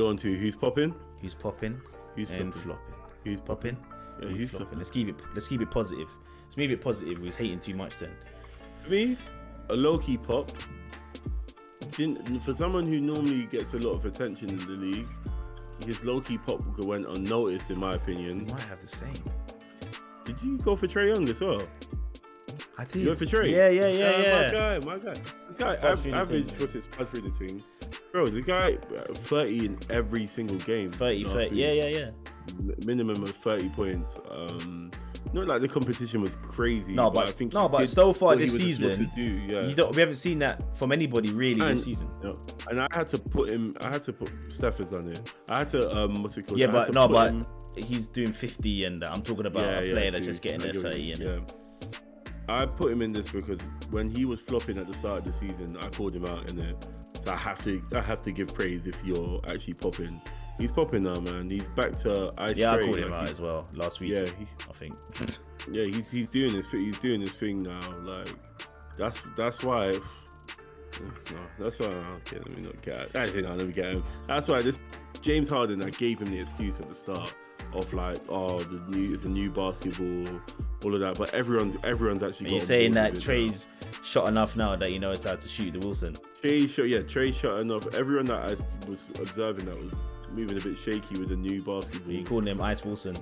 on to who's popping. Who's popping? Who's and flopping? flopping? Who's Popping? Yeah, Who's who's flopping? flopping? Let's keep it positive. Let's move it positive. We was hating too much then. For me, a low-key pop. For someone who normally gets a lot of attention in the league, his low-key pop went unnoticed, in my opinion. We might have the same. Did you go for Trae Young as well? I did. You went for Trae? Yeah. My guy. This guy Average was his spud through the thing. Bro, the guy 30 in every single game. 30. Yeah. Minimum of 30 points. Not like the competition was crazy. No, but I think but so far what this he was season, supposed to do, yeah. we haven't seen that from anybody really this season. You know, and I had to put Stephens on it. I had to what's it called? Yeah, but he's doing 50 and I'm talking about a player that's just getting there 30 and I put him in this because when he was flopping at the start of the season, I called him out in it. So I have to give praise if you're actually popping. He's popping now, man. He's back to ice. Yeah, Trae. I called him out as well last week. Yeah, I think. Yeah, he's doing his thing now. Like that's why. No, that's why. Okay, let me not get. Actually, no, let me get him. That's why this James Harden. I gave him the excuse at the start of like, oh, it's a new basketball, all of that. But everyone's actually. Are you saying that Trae's shot enough now that you know it's hard to shoot the Wilson? Trae shot enough. Everyone that I was observing that was moving a bit shaky with the new basketball. Are you calling him Ice Wilson?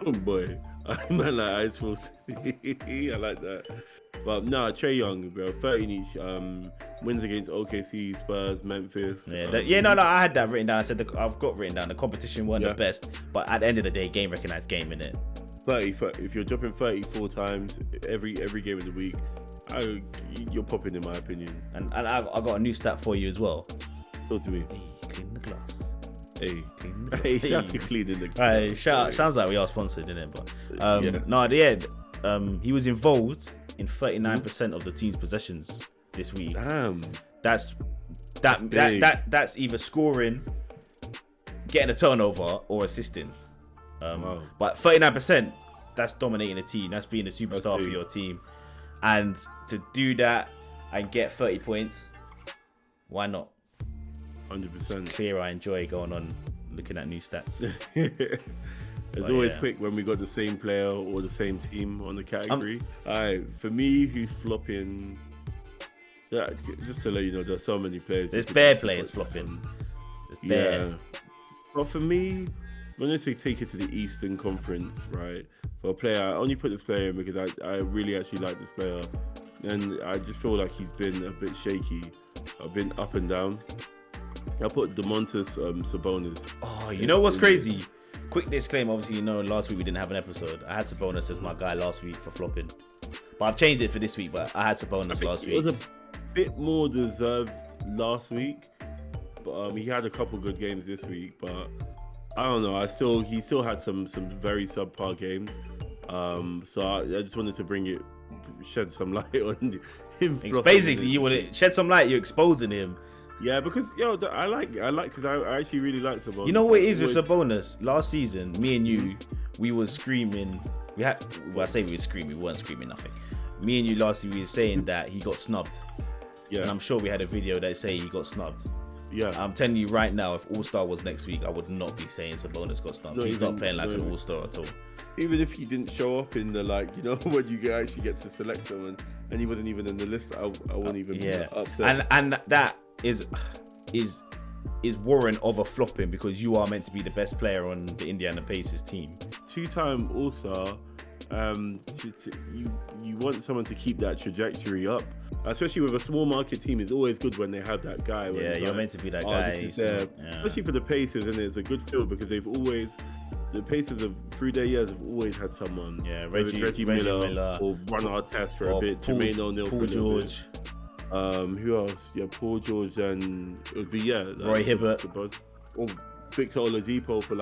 Oh boy, I meant like Ice Wilson. I like that. But no, Trae Young, bro, 30 in each. Wins against OKC, Spurs, Memphis. I had that written down. I said I've got written down the competition weren't the best, but at the end of the day, game recognized game, innit? 30. If you're dropping 34 times every game of the week, you're popping, in my opinion. And I got a new stat for you as well. Talk to me. Hey, clean the glass. Hey, shout out to cleaning the glass. Right, sounds like we are sponsored, innit? But he was involved in 39% of the team's possessions this week. Damn. That's either scoring, getting a turnover, or assisting. Wow. But 39%, that's dominating a team. That's being a superstar for your team. And to do that and get 30 points, why not? 100%. It's clear I enjoy going on looking at new stats. It's always quick when we got the same player or the same team on the category. Alright, for me, who's flopping? Just to let you know, there's so many players. There's bare players flopping. Yeah. But for me, I'm going to take it to the Eastern Conference, right? For a player, I only put this player in because I really actually like this player. And I just feel like he's been a bit shaky. I've been up and down. I put Domantas Sabonis. Oh, you know what's crazy? Quick disclaimer, obviously, you know, last week we didn't have an episode. I had Sabonis as my guy last week for flopping. But I've changed it for this week, but I had Sabonis last week. It was a bit more deserved last week. But he had a couple good games this week. But I don't know. He still had some very subpar games. So I just wanted to shed some light on him. It's basically, you want to shed some light, you're exposing him. Yeah, because I like because I actually really like Sabonis. You know what it is with Sabonis? Last season, me and you, we were screaming. I say we were screaming. We weren't screaming nothing. Me and you last year, we were saying that he got snubbed. Yeah. And I'm sure we had a video that say he got snubbed. Yeah. I'm telling you right now, if All-Star was next week, I would not be saying Sabonis got snubbed. He's not playing like an All-Star at all. Even if he didn't show up in the when you actually get to select someone and he wasn't even in the list, I wouldn't even be upset. And that is warrant of a flopping because you are meant to be the best player on the Indiana Pacers team. 2-time All-Star. You want someone to keep that trajectory up, especially with a small market team. It's always good when they have that guy. Yeah, you're meant to be that guy. Especially for the Pacers, and it's a good field because the Pacers through their years have always had someone. Yeah, Reggie Miller or Ron Artest for a bit, Jermaine O'Neal for a little bit. Who else? Yeah, Paul George, and it would be Roy Hibbert or Victor Oladipo for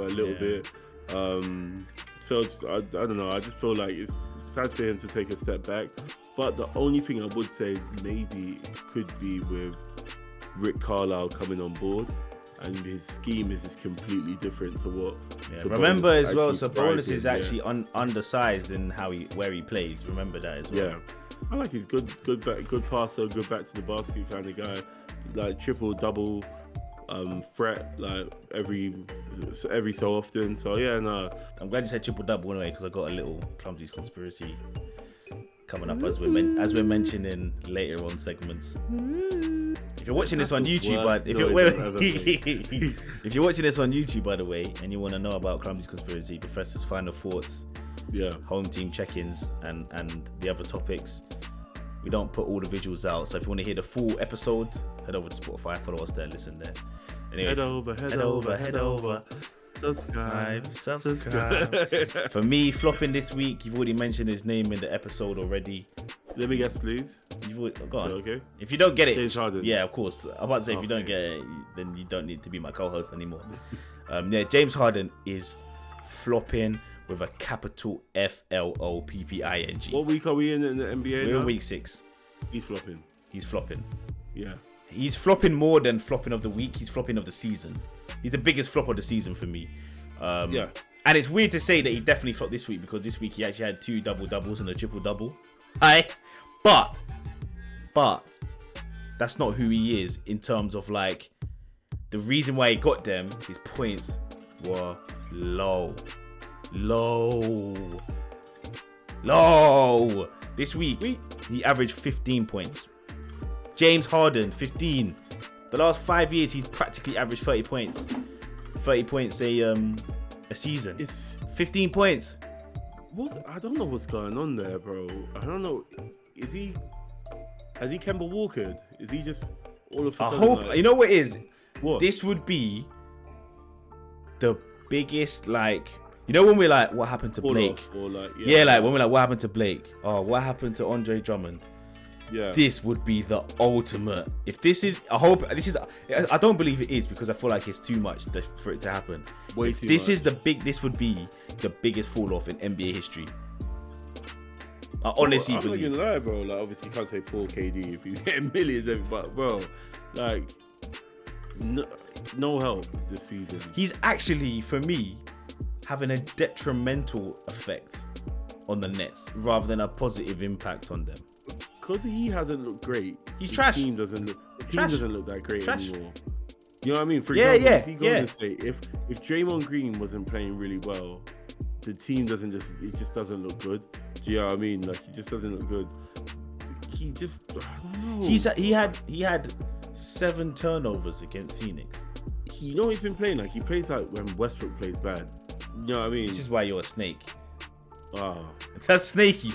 a little bit. So I don't know. I just feel like it's sad for him to take a step back. But the only thing I would say is maybe it could be with Rick Carlisle coming on board, and his scheme is just completely different to what. Yeah, remember as well, Sabonis is actually undersized in where he plays. Remember that as well. Yeah. I like he's good passer, good back to the basket kind of guy, like triple double. threat like every so often. So yeah, no. I'm glad you said triple double anyway, because I got a little Clumsy's conspiracy coming up as we're mentioning later on segments. If you're watching this on YouTube, if you're watching this on YouTube, by the way, and you want to know about Clumsy's conspiracy, Professor's final thoughts, home team check-ins, and the other topics, we don't put all the visuals out. So if you want to hear the full episode, head over to Spotify, follow us there, listen there. Anyway, head over. Subscribe. For me, flopping this week, you've already mentioned his name in the episode already. Let me guess, please. Go on. Okay. If you don't get it, James Harden. Yeah, of course. I'm about to say, if you don't get it, then you don't need to be my co-host anymore. James Harden is flopping with a capital FLOPPING. What week are we in the NBA? We're now? in week 6. He's flopping. Yeah. He's flopping more than flopping of the week. He's flopping of the season. He's the biggest flop of the season for me. And it's weird to say that he definitely flopped this week, because this week he actually had 2 double-doubles and a triple-double. But that's not who he is in terms of like the reason why he got them. His points were low. This week he averaged 15 points. James Harden 15. The last 5 years he's practically averaged 30 points. 30 points a season. It's 15 points. I don't know what's going on there, bro. I don't know. Has he Kemba Walker? Is he just all of a sudden? I hope, like, you know what it is? What? This would be the biggest, like, you know when we're like, what happened to Blake? When we're like, what happened to Blake? Oh, what happened to Andre Drummond? Yeah. This would be the ultimate. If this is, I don't believe it is, because I feel like it's too much for it to happen. Way too this much. This would be the biggest fall off in NBA history. I honestly believe. I'm not gonna lie, bro. Like, obviously you can't say poor KD if he's getting millions, but bro, like, no help this season. He's actually, for me, having a detrimental effect on the Nets rather than a positive impact on them. Because he hasn't looked great. He's trash. The team doesn't look that great anymore. You know what I mean? For example, if he goes and say, if Draymond Green wasn't playing really well, the team doesn't look good. Do you know what I mean? Like, he just doesn't look good. I don't know. He had 7 turnovers against Phoenix. You know what he's been playing like? He plays like when Westbrook plays bad. You know what I mean? This is why you're a snake. Oh. That's snaky.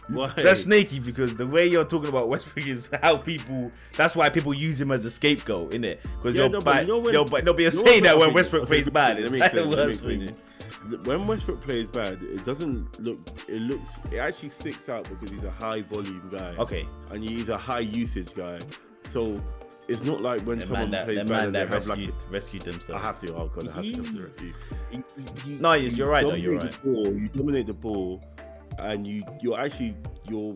Why? That's snaky, because the way you're talking about Westbrook is that's why people use him as a scapegoat, innit? Because you're saying that when Westbrook plays bad, it's like the worst thing. When Westbrook plays bad, it actually sticks out because he's a high volume guy. Okay. And he's a high usage guy. So it's not like when someone plays bad and they have rescued themselves. I have to. Oh god, I have to come to the rescue. No, you're right. Though, you're right. You dominate the ball, and you're actually your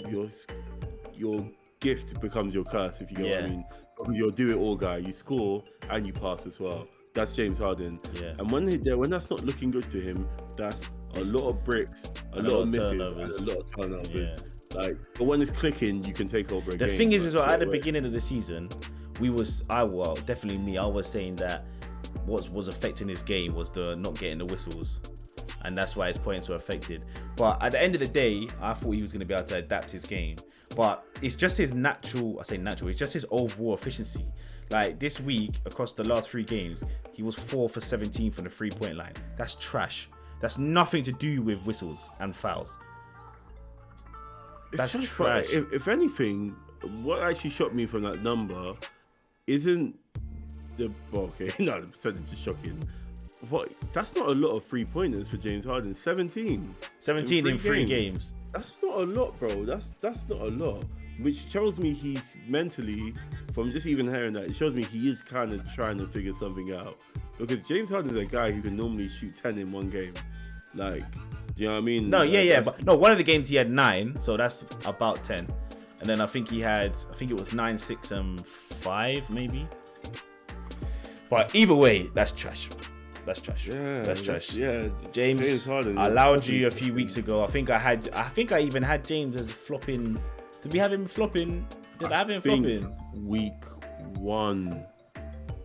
gift becomes your curse, if you get what I mean. Because you're do it all guy. You score and you pass as well. That's James Harden. Yeah. And when that's not looking good for him, that's a lot of bricks, a lot of misses, and a lot of turnovers. Yeah. Like, but when it's clicking, you can take over a game. The thing is, at the beginning of the season, I was saying that what was affecting his game was the not getting the whistles, and that's why his points were affected. But at the end of the day, I thought he was going to be able to adapt his game. But it's just his it's just his overall efficiency. Like this week, across the last 3 games, he was 4 for 17 from the 3-point line. That's trash. That's nothing to do with whistles and fouls. That's trash. If anything, what actually shocked me from that number isn't the percentage is shocking. That's not a lot of 3-pointers for James Harden. 17 in 3 games. That's not a lot, bro. That's not a lot. Which tells me he's mentally, from just even hearing that, it shows me he is kind of trying to figure something out. Because James Harden is a guy who can normally shoot 10 in one game. Like, do you know what I mean? No, but one of the games he had 9, so that's about 10. And then I think it was 9, 6, and 5 maybe. But either way, that's trash. That's trash. Yeah, that's trash. Yeah, James Harden. I allowed you a few weeks ago. I think I even had James as flopping. Did we have him flopping? Did I have him flopping? Week 1.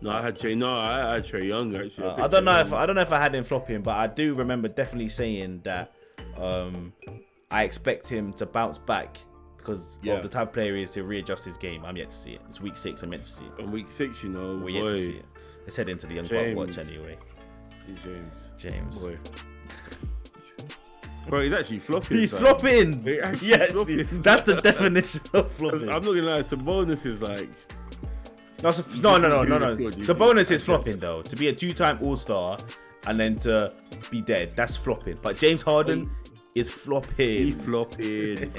No, I had Trae. No, I had Trae Young actually. I don't know if I had him flopping, but I do remember definitely saying that I expect him to bounce back because of the type of player he is to readjust his game. I'm yet to see it. It's week 6. I'm yet to see it. On week 6, we're yet to see it. Let's head into the Young Buck watch anyway. James. Boy. Bro, he's actually flopping. He's flopping. Yes, flopping. That's the definition of flopping. I'm not gonna lie. Sabonis is like. No. Sabonis is flopping though. To be a 2-time All-Star and then to be dead, that's flopping. But James Harden is flopping. He's flopping.